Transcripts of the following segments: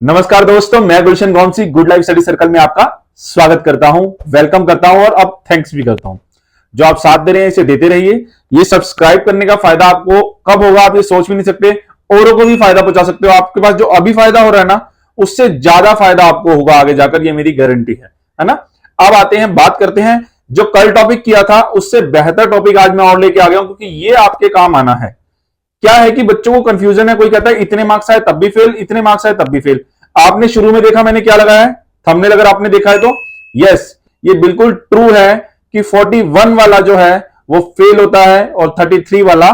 नमस्कार दोस्तों, मैं गुलशन गौंसी गुड लाइफ स्टडी सर्कल में आपका स्वागत करता हूं, वेलकम करता हूं और अब थैंक्स भी करता हूं। जो आप साथ दे रहे हैं इसे देते रहिए। ये सब्सक्राइब करने का फायदा आपको कब होगा आप ये सोच भी नहीं सकते। औरों को भी फायदा पहुंचा सकते हो। आपके पास जो अभी फायदा हो रहा है ना, उससे ज्यादा फायदा आपको होगा आगे जाकर, ये मेरी गारंटी है ना। अब आते हैं, बात करते हैं जो कल टॉपिक किया था उससे बेहतर टॉपिक आज मैं और लेके आ गया हूं, क्योंकि ये आपके काम आना है। क्या है कि बच्चों को कंफ्यूजन है, कोई कहता है इतने मार्क्स आए तब भी फेल, इतने मार्क्स आए तब भी फेल। आपने शुरू में देखा मैंने क्या लगाया है, थंबनेल अगर आपने देखा है तो यस, ये बिल्कुल ट्रू है कि 41 वाला जो है वो फेल होता है और 33 वाला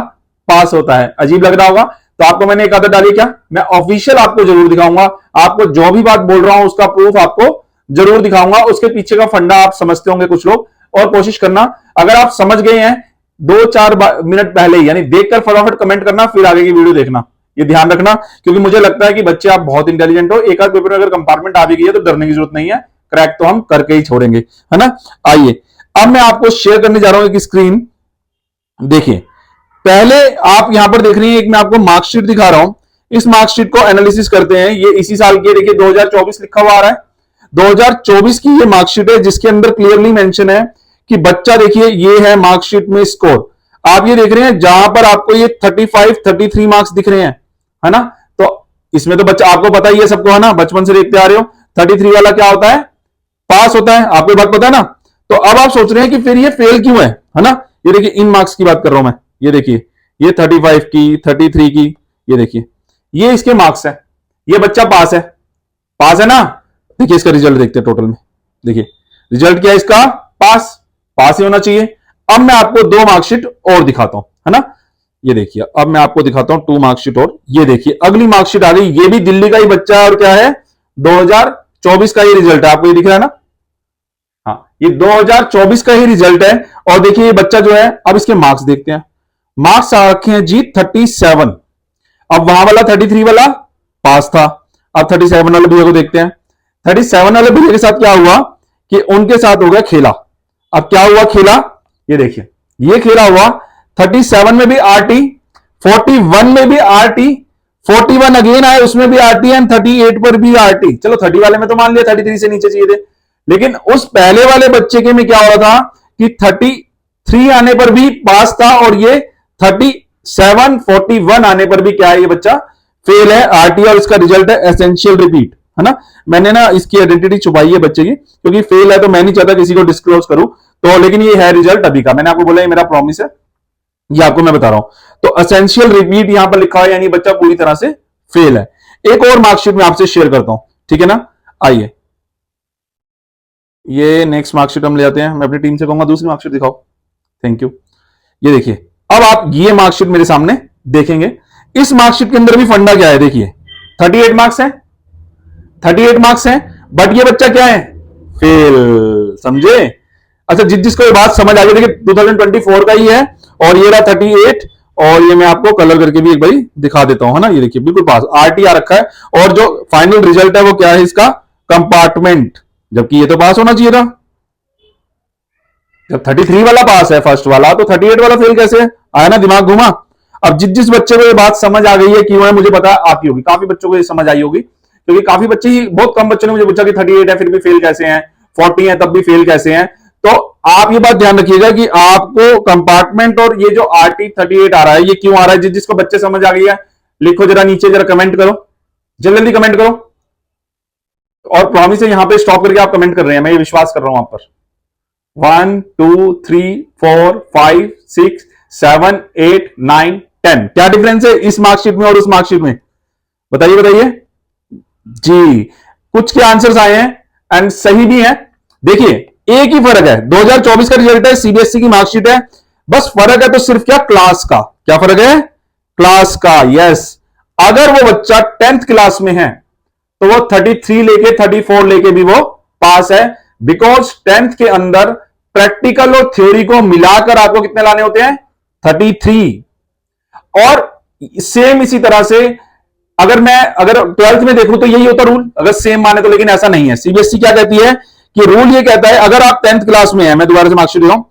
पास होता है। अजीब लग रहा होगा, तो आपको मैंने एक आदत डाली, क्या मैं ऑफिशियल आपको जरूर दिखाऊंगा। आपको जो भी बात बोल रहा हूं उसका प्रूफ आपको जरूर दिखाऊंगा। उसके पीछे का फंडा आप समझते होंगे कुछ लोग, और कोशिश करना अगर आप समझ गए हैं 2-4 मिनट पहले, यानी देखकर फटाफट कमेंट करना, फिर आगे की वीडियो देखना। ये ध्यान रखना, क्योंकि मुझे लगता है कि बच्चे आप बहुत इंटेलिजेंट हो। एक आध पेपर में अगर कंपार्टमेंट आ भी गई है तो डरने की जरूरत नहीं है, क्रैक तो हम करके ही छोड़ेंगे, है ना। आइए अब मैं आपको शेयर करने जा रहा हूं एक स्क्रीन। देखिए, पहले आप यहां पर देख रही हैं, एक मैं आपको मार्कशीट दिखा रहा हूं। इस मार्कशीट को एनालिसिस करते हैं। ये इसी साल की, देखिए 2024 लिखा हुआ आ रहा है। 2024 की ये मार्कशीट है जिसके अंदर क्लियरली मेंशन है कि बच्चा, देखिए ये है मार्कशीट में स्कोर। आप ये देख रहे हैं जहां पर आपको ये 35, 33 मार्क्स दिख रहे हैं, है ना। तो इसमें तो बच्चा, आपको पता ही है सबको, है ना, बचपन से देखते आ रहे हो। 33 वाला क्या होता है, पास होता है, आपको बात पता है ना। तो अब आप सोच रहे हैं कि फिर ये फेल क्यों है ना। ये देखिए इन मार्क्स की बात कर रहा हूं मैं। ये देखिए, ये 35 की, 33 की, ये देखिए ये इसके मार्क्स है। ये बच्चा पास है, पास है ना। देखिए इसका रिजल्ट देखते हैं टोटल में। देखिए रिजल्ट क्या है इसका, पास, पास ही होना चाहिए। अब मैं आपको 2 मार्कशीट और दिखाता हूं, है ना। ये देखिए अब मैं आपको दिखाता हूं 2 मार्कशीट और। ये देखिए अगली मार्कशीट आ गई। ये भी दिल्ली का ही बच्चा है और क्या है, 2024 का ही रिजल्ट है। आपको ये दिख रहा है ना, हाँ ये 2024 का ही रिजल्ट है। और देखिए ये बच्चा जो है, अब इसके मार्क्स देखते हैं। मार्क्स आ रखे हैं जी 37। अब वहां वाला 33 वाला पास था, अब 37 वाले भैया को देखते हैं। 37 वाले भैया के साथ क्या हुआ कि उनके साथ हो गया खेला। अब क्या हुआ खेला, ये देखिए ये खेला हुआ। 37 में भी आरटी, 41 में भी आरटी, 41 अगेन आए उसमें भी आरटी, एंड 38 पर भी आरटी। चलो 30 वाले में तो मान लिया 33 से नीचे चाहिए थे, लेकिन उस पहले वाले बच्चे के में क्या हो रहा था कि 33 आने पर भी पास था, और ये 37, 41 आने पर भी क्या है, ये बच्चा फेल है, आरटी, और इसका रिजल्ट है एसेंशियल रिपीट, है ना। मैंने ना इसकी आइडेंटिटी छुपाई है बच्चे की, क्योंकि फेल है तो मैं नहीं चाहता किसी को डिस्क्लोज करूं। तो लेकिन ये है रिजल्ट अभी का, मैंने आपको बोला ये मेरा प्रॉमिस है, ये आपको मैं बता रहा हूं। तो एसेंशियल रिपीट यहां पर लिखा है, यानी बच्चा पूरी तरह से फेल है। एक और मार्कशीट में आपसे शेयर करता हूं, ठीक है ना। आइए ये नेक्स्ट मार्कशीट हम ले आते हैं। मैं अपनी टीम से कहूंगा दूसरी मार्कशीट दिखाओ, थैंक यू। ये देखिए अब आप ये मार्कशीट मेरे सामने देखेंगे। इस मार्कशीट के अंदर भी फंडा क्या है, देखिए 38 मार्क्स है, 38 मार्क्स है, बट ये बच्चा क्या है, फेल, समझे। अच्छा जिसको ये बात समझ आ गई, देखिए 2024 का ही है, और ये रहा 38, और ये मैं आपको कलर करके भी एक बार दिखा देता हूं, है ना। ये देखिए बिल्कुल पास, आरटीआर रखा है, और जो फाइनल रिजल्ट है वो क्या है इसका, कंपार्टमेंट, जबकि ये तो पास होना चाहिए था। जब 33 वाला पास है फर्स्ट वाला, तो 38 वाला फेल कैसे आया ना, दिमाग घुमा। अब जिस बच्चे को ये बात समझ आ गई है क्यों है, मुझे पता आती होगी, काफी बच्चों को ये समझ आई होगी, क्योंकि काफी बच्चे ही, बहुत कम बच्चों ने मुझे पूछा कि 38 है फिर भी फेल कैसे हैं, 40 है तब भी फेल कैसे हैं। तो आप ये बात ध्यान रखिएगा कि आपको कंपार्टमेंट और ये जो आरटी 38 आ रहा है, ये क्यों आ रहा है, जिसको बच्चे समझ आ गई है लिखो जरा नीचे, जरा कमेंट करो, जल्दी कमेंट करो। और प्रॉमिस है यहां पे स्टॉप करके आप कमेंट कर रहे हैं, मैं ये विश्वास कर रहा हूं आप पर। 1 2 3 4 5 6 7 8 9 10, क्या डिफरेंस है इस मार्कशीट में और उस मार्कशीट में, बताइए बताइए जी। कुछ के आंसर्स आए हैं एंड सही भी हैं। देखिए एक ही फर्क है, 2024 का रिजल्ट है, सीबीएसई की मार्कशीट है, बस फर्क है तो सिर्फ क्या, क्लास का। क्या फर्क है, क्लास का, यस। अगर वो बच्चा 10th क्लास में है तो वो 33 लेके 34 लेके भी वो पास है, बिकॉज 10th के अंदर प्रैक्टिकल और थ्योरी को मिलाकर आपको कितने लाने होते हैं, 33। और सेम इसी तरह से अगर 12th में देखूं तो यही होता रूल, अगर सेम माने तो, लेकिन ऐसा नहीं है। सीबीएसई क्या कहती है कि रूल ये कहता है, अगर आप 10th क्लास में हैं, मैं दोबारा से मार्कशीट दे रहा हूं,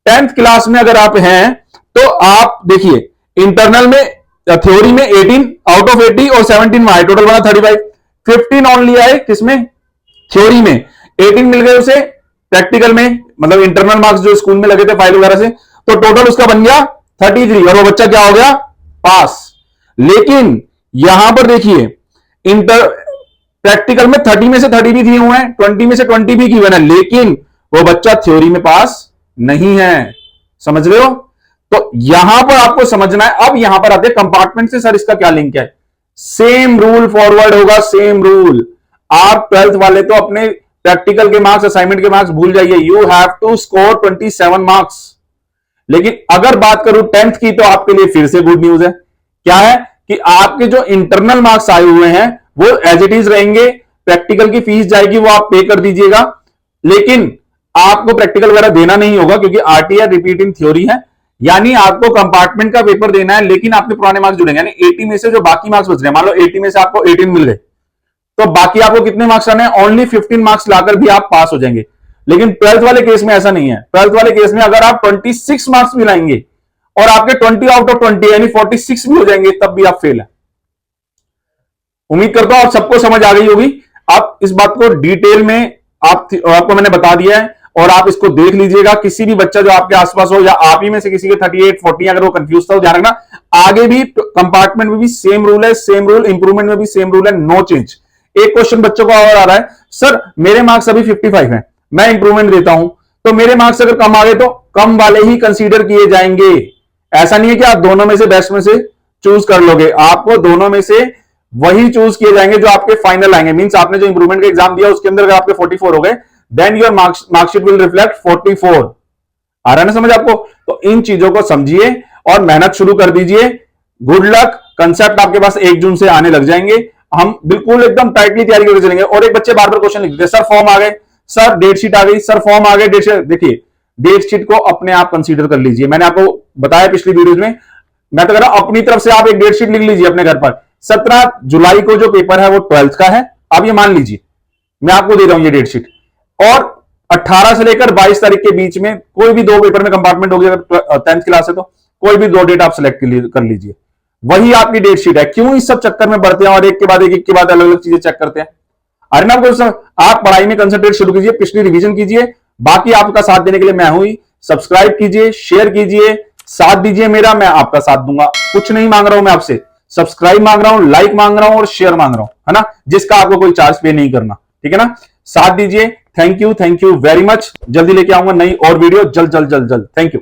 10th क्लास में अगर आप हैं तो आप देखिए इंटरनल में, थ्योरी में 18 आउट ऑफ 80 और 17 में, टोटल बना 35। 15 ओनली आए किसमें, थ्योरी में, 18 मिल गए उसे प्रैक्टिकल में, मतलब इंटरनल मार्क्स जो स्कूल में लगे थे फाइल वगैरह से, तो टोटल उसका बन गया 33 और वो बच्चा क्या हो गया, पास। लेकिन यहां पर देखिए इंटर प्रैक्टिकल में 30 में से 30 भी दिए हुए हैं, 20 में से 20 भी गिवन है, लेकिन वो बच्चा थ्योरी में पास नहीं है। समझ रहे हो? तो यहां पर आपको समझना है। अब यहां पर आते हैं कंपार्टमेंट से, सर इसका क्या लिंक है? सेम रूल फॉरवर्ड होगा, सेम रूल। आप 12th वाले तो अपने प्रैक्टिकल के मार्क्स, असाइनमेंट के मार्क्स भूल जाइए, you have to score 27 marks. लेकिन अगर बात करूं 10th की, तो आपके लिए फिर से गुड न्यूज है। क्या है कि आपके जो इंटरनल मार्क्स आए हुए हैं वो एज इट इज रहेंगे, प्रैक्टिकल की फीस जाएगी वो आप पे कर दीजिएगा, लेकिन आपको प्रैक्टिकल वगैरह देना नहीं होगा क्योंकि आरटीआर रिपीट इन थ्योरी है। यानी आपको कंपार्टमेंट का पेपर देना है, लेकिन आपके पुराने मार्क्स जुड़ेंगे। यानी 80 में से जो बाकी मार्क्स बच रहे हैं, मान लो 80 में से आपको 18 मिल गए, तो बाकी आपको कितने मार्क्स आने हैं? ओनली 15 मार्क्स लाकर भी आप पास हो जाएंगे। लेकिन 12th वाले केस में ऐसा नहीं है। 12th वाले केस में अगर आप 26 मार्क्स भी लाएंगे और आपके 20 आउट ऑफ 20 यानी 46 भी हो जाएंगे, तब भी आप फेल है। उम्मीद करता हूं आप सबको समझ आ गई होगी। आप इस बात को डिटेल में आपको मैंने बता दिया है और आप इसको देख लीजिएगा। किसी भी बच्चा जो आपके आसपास हो या आप ही में से किसी के 38, 40 अगर वो कंफ्यूज था, ध्यान रखना आगे भी कंपार्टमेंट में भी सेम रूल है, सेम रूल, इंप्रूवमेंट में भी सेम रूल है, नो चेंज। एक क्वेश्चन बच्चों को और आ रहा है, सर मेरे मार्क्स अभी 55 हैं, मैं इंप्रूवमेंट देता हूं, तो मेरे मार्क्स अगर कम आ गए तो कम वाले ही कंसीडर किए जाएंगे। ऐसा नहीं है कि आप दोनों में से बेस्ट में से चूज कर लोगे, आपको दोनों में से वही चूज किए जाएंगे जो आपके फाइनल आएंगे। मींस आपने जो इंप्रूवमेंट का एग्जाम दिया उसके अंदर अगर आपके 44 हो गए, then your marksheet will reflect 44। आ रहा है ना समझ आपको? तो इन चीजों को समझिए और मेहनत शुरू कर दीजिए। Good luck. कंसेप्ट आपके पास 1 जून से आने लग जाएंगे। हम बिल्कुल एकदम टाइटली तैयारी करके चलेंगे। और एक बच्चे बार बार क्वेश्चन लिखते हैं, सर फॉर्म आ गए, सर डेट शीट आ गई, सर फॉर्म आ गए, डेट शीट। देखिए डेट शीट को अपने आप कंसीडर कर लीजिए। मैंने आपको बताया पिछली वीडियोज में, मैं तो कह रहा हूं अपनी तरफ से आप एक डेट शीट लिख लीजिए अपने घर पर। 17 जुलाई को जो पेपर है वो 12th का है, आप ये मान लीजिए, मैं आपको दे रहा हूं ये डेट शीट। और 18 से लेकर 22 तारीख के बीच में कोई भी 2 पेपर में कंपार्टमेंट हो गया, 10th क्लास है तो कोई भी 2 डेट आप सिलेक्ट कर लीजिए, वही आपकी डेट शीट है। क्यों इस सब चक्कर में बढ़ते हैं और एक के बाद एक के बाद अलग अलग चीजें चेक करते हैं? अरे ना आप पढ़ाई में कंसंट्रेट शुरू कीजिए, पिछली रिवीजन कीजिए। बाकी आपका साथ देने के लिए मैं हूं ही। सब्सक्राइब कीजिए, शेयर कीजिए, साथ दीजिए मेरा, मैं आपका साथ दूंगा। कुछ नहीं मांग रहा हूं मैं आपसे, सब्सक्राइब मांग रहा हूं, लाइक मांग रहा हूं और शेयर मांग रहा हूं, है ना, जिसका आपको कोई चार्ज पे नहीं करना। ठीक है ना? साथ दीजिए। Thank you very much. जल्दी लेके आऊंगा नई और वीडियो, जल्द। Thank you.